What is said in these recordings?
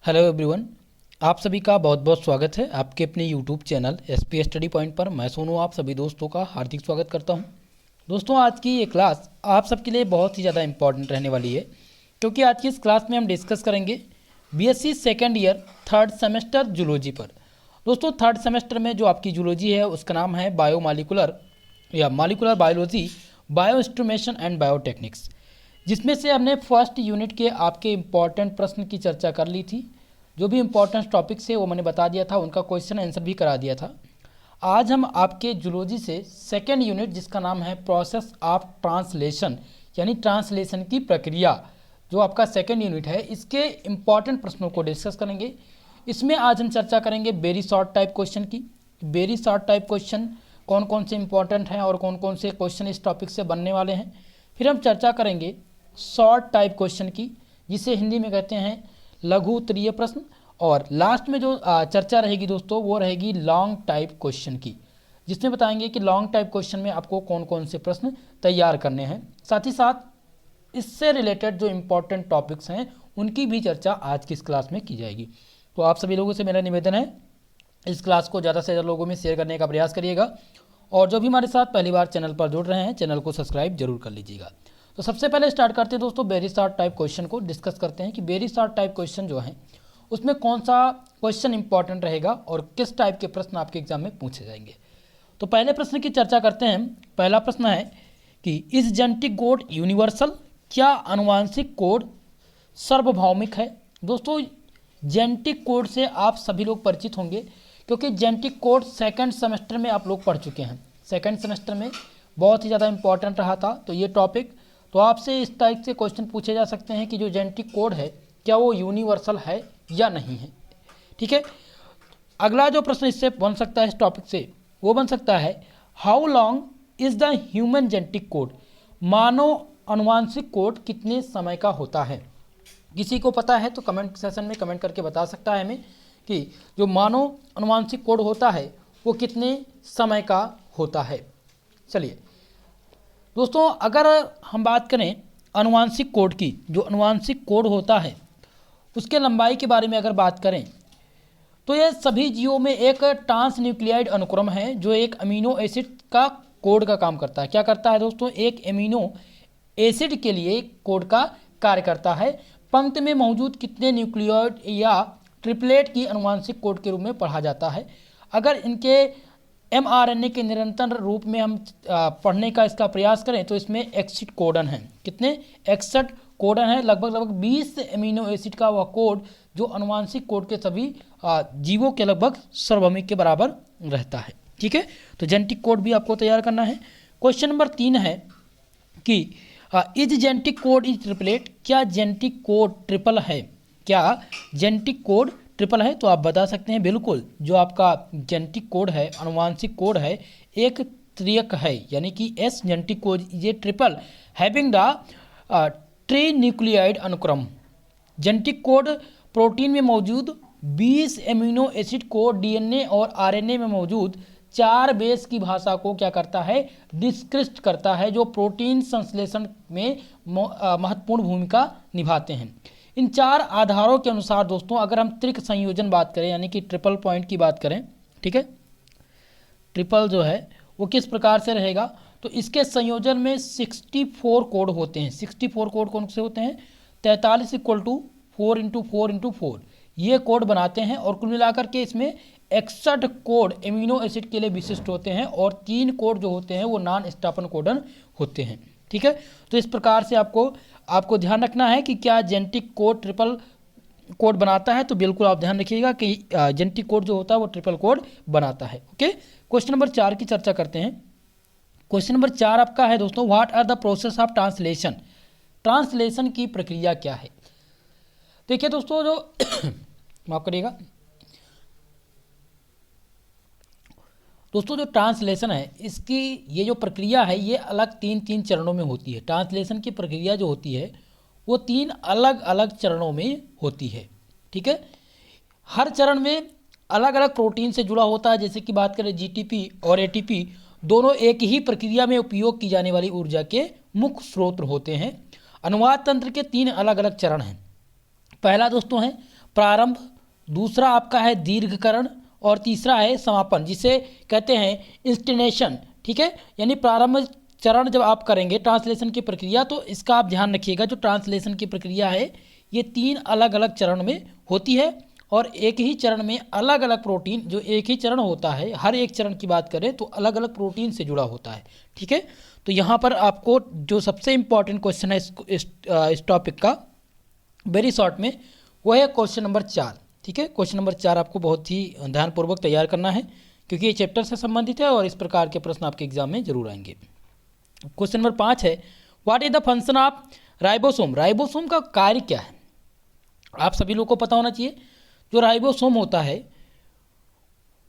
Hello everyone. आप सभी का बहुत बहुत स्वागत है आपके अपने YouTube channel SP study point पर। मैं सोनू आप सभी दोस्तों का हार्दिक स्वागत करता हूं। दोस्तों, आज की ये क्लास आप सबके लिए बहुत ही ज़्यादा इंपॉर्टेंट रहने वाली है, क्योंकि आज की इस क्लास में हम डिस्कस करेंगे BSc second year third semester zoology पर। दोस्तों, थर्ड सेमेस्टर में जो आपकी जूलॉजी है उसका नाम है बायोमॉलिकुलर या molecular biology, bio instrumentation and biotechniques, जिसमें से हमने फर्स्ट यूनिट के आपके इम्पॉर्टेंट प्रश्न की चर्चा कर ली थी। जो भी इम्पॉर्टेंट टॉपिक्स है वो मैंने बता दिया था, उनका क्वेश्चन आंसर भी करा दिया था। आज हम आपके जूलॉजी से सेकेंड यूनिट, जिसका नाम है प्रोसेस ऑफ ट्रांसलेशन, यानी ट्रांसलेशन की प्रक्रिया, जो आपका सेकेंड यूनिट है, इसके इम्पॉर्टेंट प्रश्नों को डिस्कस करेंगे। इसमें आज हम चर्चा करेंगे वेरी शॉर्ट टाइप क्वेश्चन की। वेरी शॉर्ट टाइप क्वेश्चन कौन कौन से इंपॉर्टेंट हैं और कौन कौन से क्वेश्चन इस टॉपिक से बनने वाले हैं। फिर हम चर्चा करेंगे शॉर्ट टाइप क्वेश्चन की, जिसे हिंदी में कहते हैं लघु उत्तरीय प्रश्न। और लास्ट में जो चर्चा रहेगी दोस्तों, वो रहेगी लॉन्ग टाइप क्वेश्चन की, जिसमें बताएंगे कि लॉन्ग टाइप क्वेश्चन में आपको कौन कौन से प्रश्न तैयार करने हैं। साथ ही साथ इससे रिलेटेड जो इम्पोर्टेंट टॉपिक्स हैं उनकी भी चर्चा आज की इस क्लास में की जाएगी। तो आप सभी लोगों से मेरा निवेदन है, इस क्लास को ज़्यादा से ज़्यादा लोगों में शेयर करने का प्रयास करिएगा। और जो भी हमारे साथ पहली बार चैनल पर जुड़ रहे हैं, चैनल को सब्सक्राइब जरूर कर लीजिएगा। तो सबसे पहले स्टार्ट करते हैं दोस्तों, वेरी शॉर्ट टाइप क्वेश्चन को डिस्कस करते हैं कि वेरी शॉर्ट टाइप क्वेश्चन जो है उसमें कौन सा क्वेश्चन इंपॉर्टेंट रहेगा और किस टाइप के प्रश्न आपके एग्जाम में पूछे जाएंगे। तो पहले प्रश्न की चर्चा करते हैं। पहला प्रश्न है कि इज जेनेटिक कोड यूनिवर्सल, क्या अनुवांशिक कोड सार्वभौमिक है। दोस्तों, जेनेटिक कोड से आप सभी लोग परिचित होंगे, क्योंकि जेनेटिक कोड सेकंड सेमेस्टर में आप लोग पढ़ चुके हैं। सेकंड सेमेस्टर में बहुत ही ज़्यादा इंपॉर्टेंट रहा था तो ये टॉपिक। तो आपसे इस टाइप से क्वेश्चन पूछे जा सकते हैं कि जो जेनेटिक कोड है क्या वो यूनिवर्सल है या नहीं है। ठीक है। अगला जो प्रश्न इससे बन सकता है इस टॉपिक से, वो बन सकता है how long is the human genetic code. मानव अनुवांशिक कोड कितने समय का होता है। किसी को पता है तो कमेंट सेशन में कमेंट करके बता सकता है हमें कि जो मानव अनुवांशिक कोड होता है वो कितने समय का होता है। चलिए दोस्तों, अगर हम बात करें अनुवांशिक कोड की, जो अनुवांशिक कोड होता है उसके लंबाई के बारे में अगर बात करें तो यह सभी जीवों में एक ट्रांसन्यूक्लियाइड अनुक्रम है, जो एक अमीनो एसिड का कोड का काम करता है। क्या करता है दोस्तों, एक अमीनो एसिड के लिए कोड का कार्य करता है। पंक्ति में मौजूद कितने न्यूक्लियोइड या ट्रिपलेट की अनुवांशिक कोड के रूप में पढ़ा जाता है। अगर इनके mRNA के निरंतर रूप में हम पढ़ने का इसका प्रयास करें तो इसमें 61 कोडन हैं। कितने? 61 कोडन है। लगभग 20 अमीनो एसिड का वह कोड जो अनुवांशिक कोड के सभी जीवों के लगभग सार्वभौमिक के बराबर रहता है। ठीक है। तो जेनेटिक कोड भी आपको तैयार करना है। क्वेश्चन नंबर 3 है कि is genetic code is triplet. क्या जेनेटिक कोड ट्रिपल है। क्या जेनेटिक कोड ट्रिपल है? तो आप बता सकते हैं बिल्कुल, जो आपका जेनेटिक कोड है, अनुवांशिक कोड है, एक त्रिक है, यानी कि एस जेनेटिक कोड ये triple having the tree nuclide अनुक्रम। जेनेटिक कोड प्रोटीन में मौजूद 20 एमिनो एसिड को डीएनए और आरएनए में मौजूद 4 बेस की भाषा को क्या करता है, डिस्क्रिप्ट करता है, जो प्रोटीन संश्लेषण में महत्वपूर्ण भूमिका निभाते हैं। इन 4 आधारों के अनुसार दोस्तों, अगर हम त्रिक संयोजन बात करें, यानी कि ट्रिपल पॉइंट की बात करें, ठीक है, ट्रिपल जो है वो किस प्रकार से रहेगा, तो इसके संयोजन में 64 कोड होते हैं। 64 कोड कौन से होते हैं? 43 = 4 × 4 × 4 ये कोड बनाते हैं। और कुल मिलाकर के इसमें 61 कोड एमिनो एसिड के लिए विशिष्ट होते हैं और 3 कोड जो होते हैं वो नॉन स्टापन कोडन होते हैं। ठीक है। तो इस प्रकार से आपको ध्यान रखना है कि क्या जेनेटिक कोड ट्रिपल कोड बनाता है। तो बिल्कुल आप ध्यान रखिएगा कि जेनेटिक कोड जो होता है वो ट्रिपल कोड बनाता है। ओके। क्वेश्चन नंबर 4 की चर्चा करते हैं। क्वेश्चन नंबर 4 आपका है दोस्तों, what are the process of translation. Translation की प्रक्रिया क्या है। देखिए दोस्तों, जो माफ करिएगा दोस्तों, जो ट्रांसलेशन है इसकी ये जो प्रक्रिया है ये अलग 3 चरणों में होती है। ट्रांसलेशन की प्रक्रिया जो होती है वो 3 अलग अलग चरणों में होती है। ठीक है। हर चरण में अलग अलग प्रोटीन से जुड़ा होता है। जैसे कि बात करें जीटीपी और एटीपी, दोनों एक ही प्रक्रिया में उपयोग की जाने वाली ऊर्जा के मुख्य स्रोत होते हैं। अनुवाद तंत्र के 3 अलग अलग चरण हैं। पहला दोस्तों है प्रारंभ, दूसरा आपका है दीर्घकरण और तीसरा है समापन, जिसे कहते हैं इंस्टिनेशन। ठीक है, यानी प्रारंभ चरण जब आप करेंगे ट्रांसलेशन की प्रक्रिया, तो इसका आप ध्यान रखिएगा, जो ट्रांसलेशन की प्रक्रिया है ये 3 अलग अलग चरण में होती है और एक ही चरण में अलग अलग प्रोटीन, जो एक ही चरण होता है, हर एक चरण की बात करें तो अलग अलग प्रोटीन से जुड़ा होता है। ठीक है, तो यहाँ पर आपको जो सबसे इम्पॉर्टेंट क्वेश्चन है इस टॉपिक का वेरी शॉर्ट में, वो है क्वेश्चन नंबर 4। ठीक है, क्वेश्चन नंबर 4 आपको बहुत ही ध्यानपूर्वक तैयार करना है, क्योंकि ये चैप्टर से संबंधित है और इस प्रकार के प्रश्न आपके एग्जाम में जरूर आएंगे। क्वेश्चन नंबर 5 है, what is the function of ribosome. Ribosome का कार्य क्या है, आप सभी लोगों को पता होना चाहिए। जो राइबोसोम होता है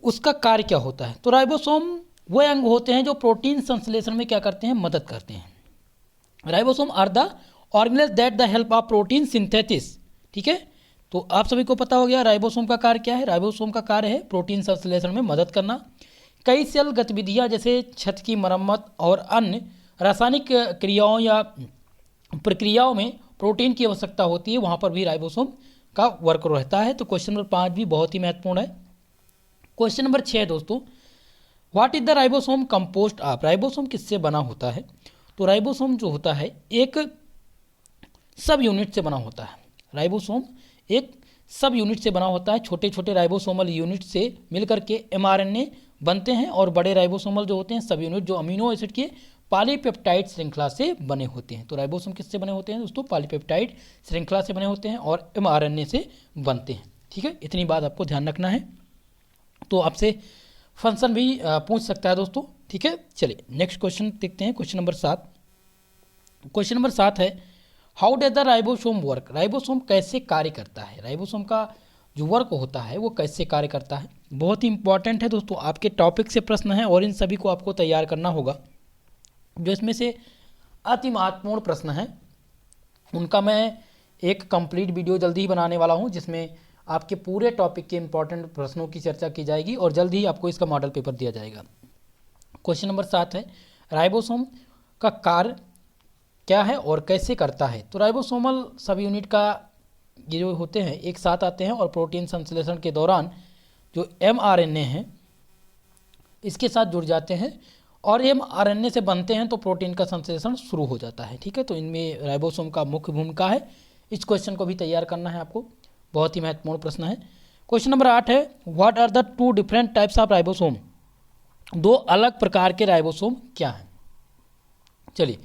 उसका कार्य क्या होता है। तो राइबोसोम वो अंग होते हैं जो प्रोटीन संश्लेषण में क्या करते हैं, मदद करते हैं। Ribosome are the organelles that the help of protein synthesis. ठीक है, तो आप सभी को पता हो गया राइबोसोम का कार्य क्या है। राइबोसोम का कार्य है प्रोटीन संश्लेषण में मदद करना। कई सेल गतिविधियां जैसे छत की मरम्मत और अन्य रासायनिक क्रियाओं या प्रक्रियाओं में प्रोटीन की आवश्यकता होती है, वहाँ पर भी राइबोसोम का वर्क रहता है। तो क्वेश्चन नंबर 5 भी बहुत ही महत्वपूर्ण है। क्वेश्चन नंबर 6 दोस्तों, what is the ribosome compost of. Ribosome किससे बना होता है। तो राइबोसोम जो होता है एक सब यूनिट से बना होता है। राइबोसोम एक सब यूनिट से बना होता है। छोटे छोटे राइबोसोमल यूनिट से मिलकर के mRNA बनते हैं और बड़े राइबोसोमल जो होते हैं सब यूनिट जो अमीनो एसिड के पॉलीपेप्टाइड श्रृंखला से बने होते हैं। तो राइबोसोम किससे बने होते हैं दोस्तों, पॉलीपेप्टाइड श्रृंखला से बने होते हैं और mRNA से बनते हैं। ठीक है, इतनी बात आपको ध्यान रखना है। तो आपसे फंक्शन भी पूछ सकता है दोस्तों। ठीक है, चलिए नेक्स्ट क्वेश्चन देखते हैं, क्वेश्चन नंबर 7। क्वेश्चन नंबर 7 है, how does the ribosome work. Ribosome कैसे कार्य करता है। राइबोसोम का जो वर्क होता है वो कैसे कार्य करता है, बहुत ही इंपॉर्टेंट है दोस्तों। आपके टॉपिक से प्रश्न है और इन सभी को आपको तैयार करना होगा। जो इसमें से अति महत्वपूर्ण प्रश्न हैं उनका मैं एक कंप्लीट वीडियो जल्दी ही बनाने वाला हूं, जिसमें आपके पूरे टॉपिक के इंपॉर्टेंट प्रश्नों की चर्चा की जाएगी और जल्द ही आपको इसका मॉडल पेपर दिया जाएगा। क्वेश्चन नंबर 7 है, राइबोसोम का कार्य क्या है और कैसे करता है। तो राइबोसोमल सब यूनिट का ये जो होते हैं एक साथ आते हैं और प्रोटीन संश्लेषण के दौरान जो mRNA हैं इसके साथ जुड़ जाते हैं और mRNA से बनते हैं, तो प्रोटीन का संश्लेषण शुरू हो जाता है। ठीक है, तो इनमें राइबोसोम का मुख्य भूमिका है। इस क्वेश्चन को भी तैयार करना है आपको, बहुत ही महत्वपूर्ण प्रश्न है। क्वेश्चन नंबर 8 है, what are the 2 different types of ribosome. 2 अलग प्रकार के राइबोसोम क्या हैं। चलिए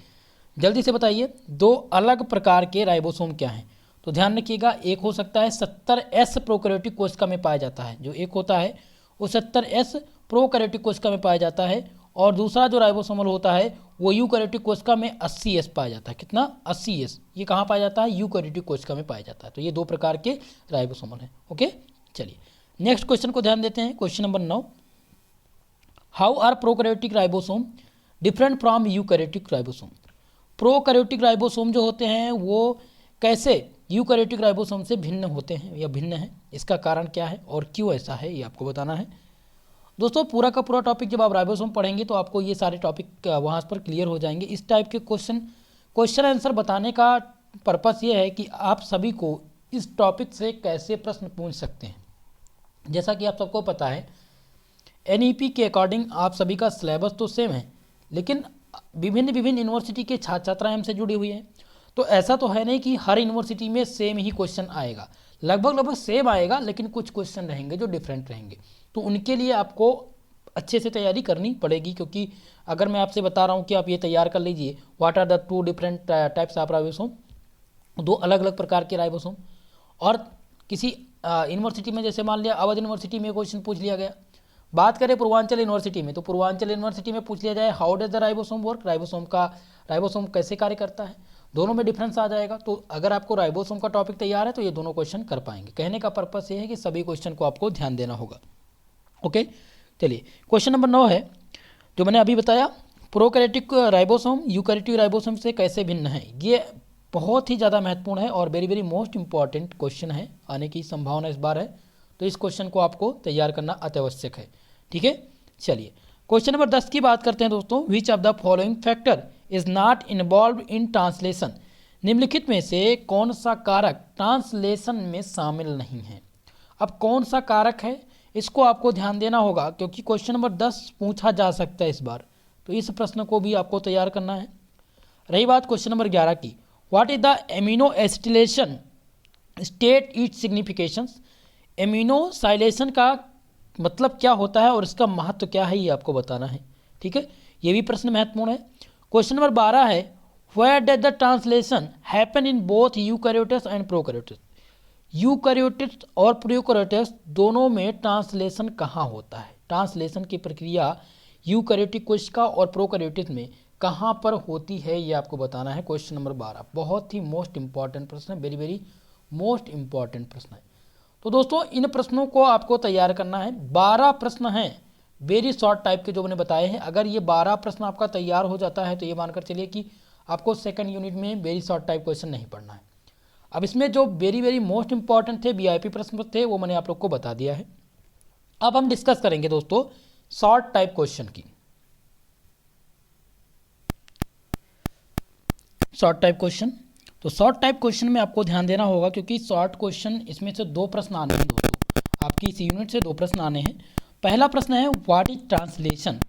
जल्दी से बताइए, 2 अलग प्रकार के राइबोसोम क्या हैं। तो ध्यान रखिएगा, एक हो सकता है 70S प्रोकैरियोटिक कोशिका में पाया जाता है, जो एक होता है वो 70S प्रोकैरियोटिक कोशिका में पाया जाता है, और दूसरा जो राइबोसोमल होता है वो यूकैरियोटिक कोशिका में 80S पाया जाता है। कितना, 80S। ये कहाँ पाया जाता है, यूकैरियोटिक कोशिका में पाया जाता है। तो ये 2 प्रकार के राइबोसोमल हैं। ओके, चलिए नेक्स्ट क्वेश्चन को ध्यान देते हैं। Question number 9, how are prokaryotic ribosome different from eukaryotic ribosome. Prokaryotic ribosome जो होते हैं वो कैसे यूकैरियोटिक राइबोसोम से भिन्न होते हैं या भिन्न हैं, इसका कारण क्या है और क्यों ऐसा है, ये आपको बताना है दोस्तों। पूरा का पूरा टॉपिक जब आप राइबोसोम पढ़ेंगे तो आपको ये सारे टॉपिक वहाँ पर क्लियर हो जाएंगे। इस टाइप के क्वेश्चन आंसर बताने का पर्पस ये है कि आप सभी को इस टॉपिक से कैसे प्रश्न पूछ सकते हैं। जैसा कि आप सबको पता है NEP के अकॉर्डिंग आप सभी का सिलेबस तो सेम है, लेकिन विभिन्न यूनिवर्सिटी के छात्र छात्राएं हमसे जुड़ी हुई हैं। तो ऐसा तो है नहीं कि हर यूनिवर्सिटी में सेम ही क्वेश्चन आएगा, लगभग सेम आएगा, लेकिन कुछ क्वेश्चन रहेंगे जो डिफरेंट रहेंगे। तो उनके लिए आपको अच्छे से तैयारी करनी पड़ेगी, क्योंकि अगर मैं आपसे बता रहा हूँ कि आप ये तैयार कर लीजिए, what are the 2 different types of ribosome, 2 अलग अलग प्रकार के राइबोसोम, और किसी यूनिवर्सिटी में जैसे मान लिया अवध यूनिवर्सिटी में क्वेश्चन पूछ लिया गया। बात करें पूर्वांचल यूनिवर्सिटी में, तो पूर्वांचल यूनिवर्सिटी में पूछ लिया जाए how does the ribosome work, ribosome कैसे कार्य करता है, दोनों में डिफरेंस आ जाएगा। तो अगर आपको राइबोसोम का टॉपिक तैयार है तो ये दोनों क्वेश्चन कर पाएंगे। कहने का पर्पस ये है कि सभी क्वेश्चन को आपको ध्यान देना होगा। ओके, चलिए क्वेश्चन नंबर 9 है, जो मैंने अभी बताया प्रोकैरियोटिक राइबोसोम यूकैरियोटिक राइबोसोम से कैसे भिन्न है। ये बहुत ही ज़्यादा महत्वपूर्ण है और वेरी मोस्ट इंपॉर्टेंट क्वेश्चन है, आने की संभावना इस बार है। तो इस क्वेश्चन को आपको तैयार करना अत्यावश्यक है। ठीक है, चलिए क्वेश्चन नंबर 10 की बात करते हैं दोस्तों। Which of the following factor is not involve in translation. निम्नलिखित में से कौन सा कारक ट्रांसलेशन में शामिल नहीं है। अब कौन सा कारक है इसको आपको ध्यान देना होगा, क्योंकि क्वेश्चन नंबर 10 पूछा जा सकता है इस बार, तो इस प्रश्न को भी आपको तैयार करना है। रही बात क्वेश्चन नंबर 11 की, what is the amino acetylation state its significations. Aminoacylation का मतलब क्या होता है और इसका महत्व क्या है, ये आपको बताना है। ठीक है, ये भी प्रश्न महत्वपूर्ण है। क्वेश्चन नंबर 12 है, where does the translation happen in both eukaryotes and prokaryotes. Eukaryotes और प्रोकैरियोट्स दोनों में ट्रांसलेशन कहाँ होता है। ट्रांसलेशन की प्रक्रिया यूकैरियोटिक कोशिका और प्रोकैरियोट्स में कहाँ पर होती है, ये आपको बताना है। क्वेश्चन नंबर 12 बहुत ही मोस्ट इंपॉर्टेंट प्रश्न है, वेरी वेरी मोस्ट इंपॉर्टेंट प्रश्न है। तो दोस्तों इन प्रश्नों को आपको तैयार करना है। 12 प्रश्न हैं वेरी शॉर्ट टाइप के जो मैंने बताए हैं। अगर ये 12 प्रश्न आपका तैयार हो जाता है तो ये मानकर चलिए कि आपको सेकंड यूनिट में वेरी शॉर्ट टाइप क्वेश्चन नहीं पढ़ना है। अब इसमें जो वेरी वेरी मोस्ट इंपॉर्टेंट थे, वीआईपी प्रश्न थे, वो मैंने आप लोग को बता दिया है। अब हम डिस्कस करेंगे दोस्तों शॉर्ट टाइप क्वेश्चन की। शॉर्ट टाइप क्वेश्चन, तो शॉर्ट टाइप क्वेश्चन में आपको ध्यान देना होगा, क्योंकि शॉर्ट क्वेश्चन इसमें से 2 प्रश्न आने हैं दोस्तों। आपकी इस यूनिट से 2 प्रश्न आने हैं। पहला प्रश्न है, what is translation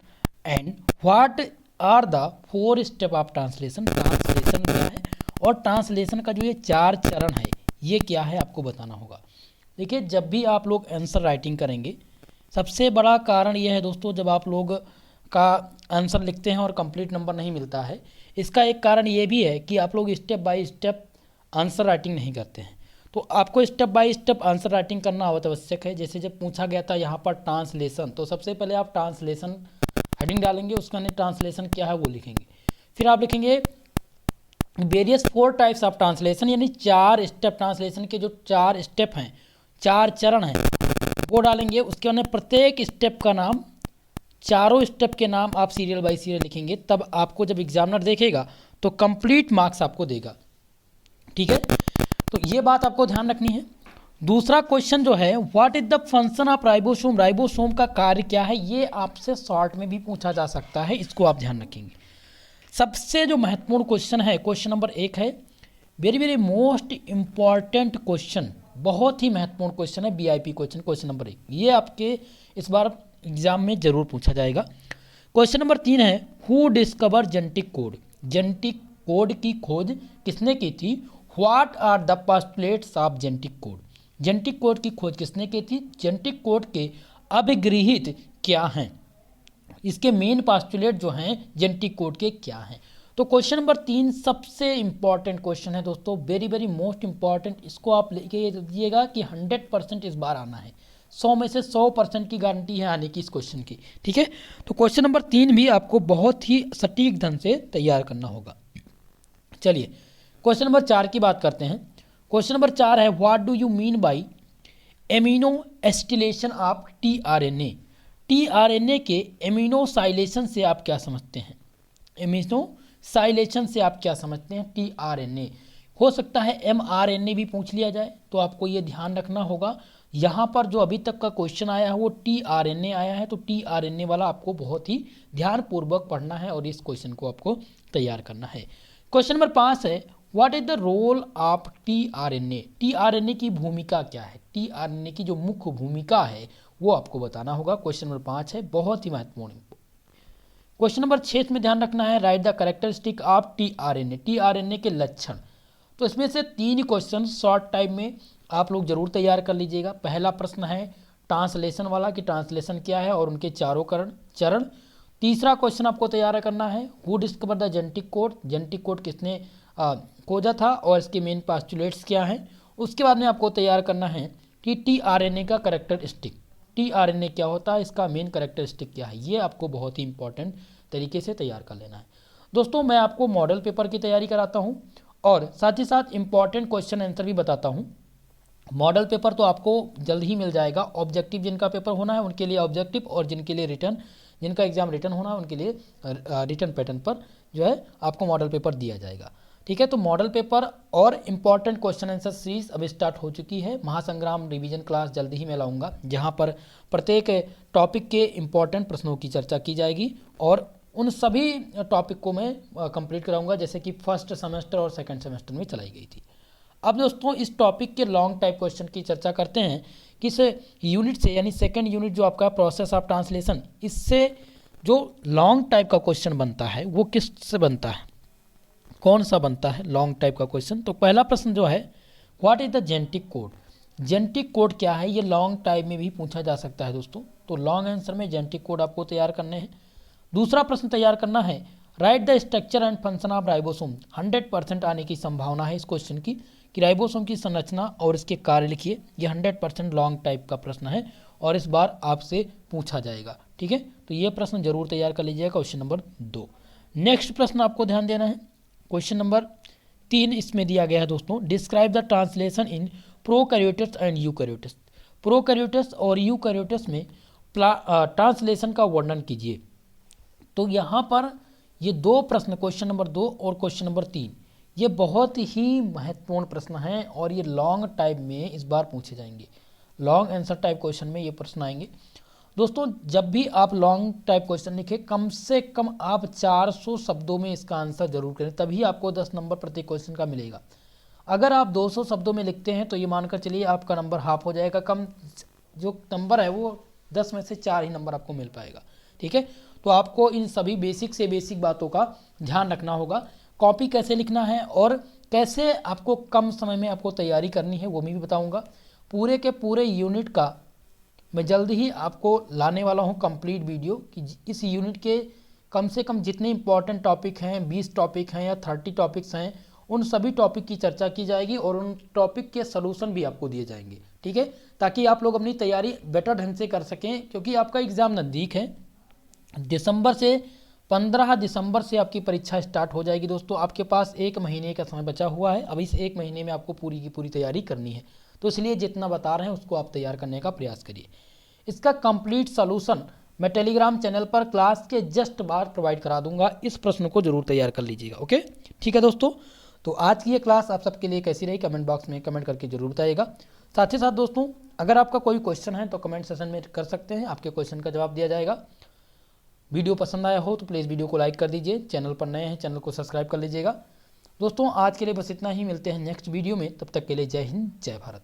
and what are the 4 step of translation. Translation क्या है और ट्रांसलेशन का जो ये 4 चरण है ये क्या है, आपको बताना होगा। देखिए, जब भी आप लोग आंसर राइटिंग करेंगे, सबसे बड़ा कारण यह है दोस्तों, जब आप लोग का आंसर लिखते हैं और कंप्लीट नंबर नहीं मिलता है, इसका एक कारण ये भी है कि आप लोग step by step answer writing नहीं करते हैं। तो आपको step by step answer writing करना आवश्यक है। जैसे जब पूछा गया था यहाँ पर ट्रांसलेशन, तो सबसे पहले आप ट्रांसलेशन हेडिंग डालेंगे, उसका ट्रांसलेशन क्या है वो लिखेंगे। फिर आप लिखेंगे वेरियस 4 टाइप्स ऑफ ट्रांसलेशन, यानी 4 स्टेप, ट्रांसलेशन के जो 4 स्टेप हैं, 4 चरण हैं, वो डालेंगे। उसके बाद प्रत्येक स्टेप का नाम, चारों स्टेप के नाम आप सीरियल बाय सीरियल लिखेंगे। तब आपको जब एग्जामिनर देखेगा तो कंप्लीट मार्क्स आपको देगा। ठीक है, तो ये बात आपको ध्यान रखनी है। दूसरा क्वेश्चन जो है, what is the function of ribosome. Ribosome का कार्य क्या है, ये आपसे शॉर्ट में भी पूछा जा सकता है, इसको आप ध्यान रखेंगे। सबसे जो महत्वपूर्ण क्वेश्चन है, क्वेश्चन नंबर 1 है, very very most important question, बहुत ही महत्वपूर्ण क्वेश्चन है, वीआईपी क्वेश्चन, क्वेश्चन नंबर 1। ये आपके इस बार एग्जाम में जरूर पूछा जाएगा। क्वेश्चन नंबर 3 है, who discover genetic code. Genetic code की खोज किसने की थी। What are the postulates of genetic code. Genetic code की खोज किसने की थी, जेनेटिक कोड के अभिगृहित क्या हैं, इसके मेन पोस्टुलेट जो हैं जेनेटिक कोड के क्या हैं। तो क्वेश्चन नंबर 3 सबसे इंपॉर्टेंट क्वेश्चन है दोस्तों, वेरी वेरी मोस्ट इंपॉर्टेंट। इसको आप लेके दीजिएगा कि 100% इस बार आना है, 100 में से 100% की गारंटी है आने की इस क्वेश्चन की। ठीक है, तो क्वेश्चन नंबर 3 भी आपको बहुत ही सटीक ढंग से तैयार करना होगा। चलिए क्वेश्चन नंबर 4 की बात करते हैं। क्वेश्चन नंबर 4 है, what do you mean by amino acetylation of tRNA. TRNA के एमिनोसाइलेशन से आप क्या समझते हैं। एमिनोसाइलेशन से आप क्या समझते हैं, टीआरएनए। हो सकता है एमआरएनए भी पूछ लिया जाए, तो आपको ये ध्यान रखना होगा। यहाँ पर जो अभी तक का क्वेश्चन आया है वो टीआरएनए आया है, तो टीआरएनए वाला आपको बहुत ही ध्यानपूर्वक पढ़ना है और इस क्वेश्चन को आपको तैयार करना है। क्वेश्चन नंबर 5 है, what is the role of tRNA. TRNA की भूमिका क्या है, टीआरएनए की जो मुख्य भूमिका है वो आपको बताना होगा। क्वेश्चन नंबर 5 है, बहुत ही महत्वपूर्ण। क्वेश्चन नंबर 6 में ध्यान रखना है, right the characteristic of tRNA. TRNA के लक्षण। तो इसमें से 3 क्वेश्चन शॉर्ट टाइम में आप लोग जरूर तैयार कर लीजिएगा। पहला प्रश्न है ट्रांसलेशन वाला कि ट्रांसलेशन क्या है और उनके चारों चरण। तीसरा क्वेश्चन आपको तैयार करना है, who discover the genetic code. Genetic code किसने खोजा था और इसके मेन पोस्टुलेट्स क्या हैं। उसके बाद में आपको तैयार करना है कि टीआरएनए का कैरेक्टरिस्टिक, टीआरएनए क्या होता है, इसका मेन कैरेक्टरिस्टिक क्या है। ये आपको बहुत ही इंपॉर्टेंट तरीके से तैयार कर लेना है। दोस्तों मैं आपको मॉडल पेपर की तैयारी कराता हूँ और साथ ही साथ इंपॉर्टेंट क्वेश्चन आंसर भी बताता हूँ। मॉडल पेपर तो आपको जल्द ही मिल जाएगा। ऑब्जेक्टिव जिनका पेपर होना है उनके लिए ऑब्जेक्टिव, और जिनके लिए रिटर्न, जिनका एग्जाम रिटर्न होना है उनके लिए रिटर्न पैटर्न पर जो है आपको मॉडल पेपर दिया जाएगा। ठीक है, तो मॉडल पेपर और इम्पॉर्टेंट क्वेश्चन आंसर सीरीज अब स्टार्ट हो चुकी है। महासंग्राम रिवीजन क्लास जल्द ही मैं लाऊंगा, जहां पर प्रत्येक टॉपिक के इम्पॉर्टेंट प्रश्नों की चर्चा की जाएगी और उन सभी टॉपिक को मैं कंप्लीट कराऊंगा, जैसे कि फर्स्ट सेमेस्टर और सेकंड सेमेस्टर में चलाई गई थी। अब दोस्तों इस टॉपिक के लॉन्ग टाइप क्वेश्चन की चर्चा करते हैं कि इस यूनिट से, यानी सेकंड यूनिट जो आपका प्रोसेस ऑफ ट्रांसलेशन, इससे जो लॉन्ग टाइप का क्वेश्चन बनता है वो किस से बनता है, कौन सा बनता है लॉन्ग टाइप का क्वेश्चन। तो पहला प्रश्न जो है, what is the genetic code. Genetic code क्या है, ये लॉन्ग टाइप में भी पूछा जा सकता है दोस्तों। तो लॉन्ग आंसर में जेनेटिक कोड आपको तैयार करने हैं। दूसरा प्रश्न तैयार करना है, right the structure and function of ribosome. 100% आने की संभावना है इस क्वेश्चन की कि राइबोसोम की संरचना और इसके कार्य लिखिए। ये 100% लॉन्ग टाइप का प्रश्न है और इस बार आपसे पूछा जाएगा, ठीक है। तो ये प्रश्न जरूर तैयार कर लीजिएगा, क्वेश्चन नंबर 2। नेक्स्ट प्रश्न आपको ध्यान देना है, क्वेश्चन नंबर 3 इसमें दिया गया है दोस्तों, describe the translation in prokaryotes and eukaryotes. Prokaryotes और यूकैरियोट्स में ट्रांसलेशन का वर्णन कीजिए। तो यहाँ पर ये दो प्रश्न, क्वेश्चन नंबर 2 और क्वेश्चन नंबर 3, ये बहुत ही महत्वपूर्ण प्रश्न हैं और ये लॉन्ग टाइप में इस बार पूछे जाएंगे। लॉन्ग आंसर टाइप क्वेश्चन में ये प्रश्न आएंगे दोस्तों। जब भी आप लॉन्ग टाइप क्वेश्चन लिखें, कम से कम आप 400 शब्दों में इसका आंसर जरूर करें, तभी आपको 10 नंबर प्रति क्वेश्चन का मिलेगा। अगर आप 200 शब्दों में लिखते हैं तो ये मानकर चलिए आपका नंबर हाफ हो जाएगा, कम जो नंबर है वो 10 में से 4 ही नंबर आपको मिल पाएगा, ठीक है। तो आपको इन सभी बेसिक से बेसिक बातों का ध्यान रखना होगा। कॉपी कैसे लिखना है और कैसे आपको कम समय में आपको तैयारी करनी है वो मैं भी बताऊंगा। पूरे के पूरे यूनिट का मैं जल्द ही आपको लाने वाला हूं कंप्लीट वीडियो, कि इस यूनिट के कम से कम जितने इंपॉर्टेंट टॉपिक हैं, 20 टॉपिक हैं या 30 टॉपिक्स हैं, उन सभी टॉपिक की चर्चा की जाएगी और उन टॉपिक के सलूशन भी आपको दिए जाएंगे, ठीक है, ताकि आप लोग अपनी तैयारी बेटर ढंग से कर सकें। क्योंकि आपका एग्ज़ाम नज़दीक है, 15 दिसंबर से आपकी परीक्षा स्टार्ट हो जाएगी दोस्तों। आपके पास 1 महीने का समय बचा हुआ है। अब इस 1 महीने में आपको पूरी की पूरी तैयारी करनी है, तो इसलिए जितना बता रहे हैं उसको आप तैयार करने का प्रयास करिए। इसका कंप्लीट सॉल्यूशन मैं टेलीग्राम चैनल पर क्लास के जस्ट बाद प्रोवाइड करा दूंगा। इस प्रश्न को जरूर तैयार कर लीजिएगा, ओके, ठीक है दोस्तों। तो आज की ये क्लास आप सबके लिए कैसी रही, कमेंट बॉक्स में कमेंट करके जरूर बताइएगा। साथ ही साथ दोस्तों, अगर आपका कोई क्वेश्चन है तो कमेंट सेशन में कर सकते हैं, आपके क्वेश्चन का जवाब दिया जाएगा। वीडियो पसंद आया हो तो प्लीज़ वीडियो को लाइक कर दीजिए। चैनल पर नए हैं, चैनल को सब्सक्राइब कर लीजिएगा। दोस्तों आज के लिए बस इतना ही, मिलते हैं नेक्स्ट वीडियो में। तब तक के लिए जय हिंद, जय भारत।